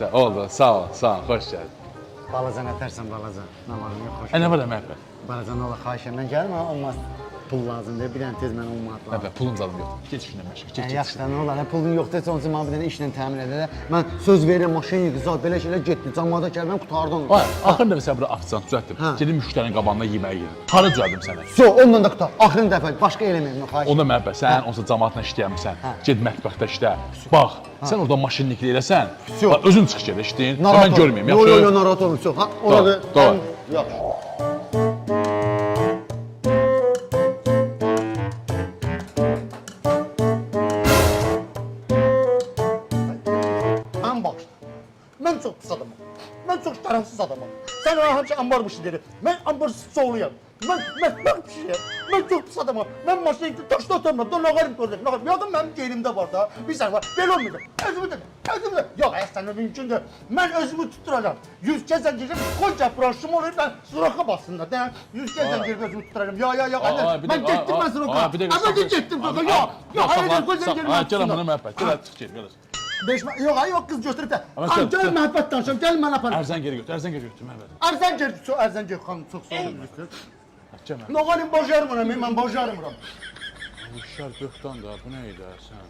Oldu, sağ ol, xoş gəldin. Balaca nətərsən balaca? Nə var, nə xoş. Nə var məhəbbət? Balaca nə ola xahiş edirəm, gəlmə, olmaz. Pul lazımdır, bir dənə tez mənə olmadı. Məhəbbət, pulum zadım yoxdur. Geç işinə məşğul, geç. Yaxşı da nə olar, pulun yoxdur, heç olmasa mənə bir dənə işlə təmin edələ. Mən söz verirəm, maşın yığızat, belə şeylər getdi, camada gəlməm, qutardı onu. Ay, axırın dəfə sən bura afisant düzəltdim. Gedim müştərinin qabağında yeməyi yedim. Para düzəldim sənə. So, onunla da qutar. Axırın dəfə başqa eləməyim, xahiş. Onda məhəbbət, sən onsa cəmaatla işləyəmsən. Get mətbəxdə işlə. Bax, sən orada maşinliklə eləsən, özün çıx gedə işləyin. Mən görməyim, yaxşı? Yo, narahat olma, so. Ha, oradır. Yaxşı. Mən çox pis adamam. Mən çox tərəfsiz adamam. Sən ona həmişə ambarmışsın deyir. Mən ambarsız oğluyam. Mən pişiyəm. Mən çox pis adamam. Mən maşını daşda oturmam. Don ağarım görəcək. Nəqər. Yağın mənim geyrimdə var da. Bir sən var. Belə olmayacaq. Özümü də. Yox, əslən mümkündür. Mən özümü tutturacağım. 100 kez zəncirəm. Qoy cəbraşım olur. Ben suraxa bassınlar. Deyən 100 kez zəncirəm özümü tutturacağım. Ya. Mən getdim mən suraxa. Əvvəlcə getdim suraxa. Yox, hayır, qoy zəncirəm. Gəlin buna məhəbbət. Gəl çıx get, gəl. Yox, qız götürüb də. Gəl məhəbbət danışam, gəl mən aparım. Ərzən geri götür, məhəbbət. Ərzən geri, xanım, çox sağ olun. Noğalim bojarmıram, mən bojarmıram. Bu şər böhtan da, bu nə idi sən?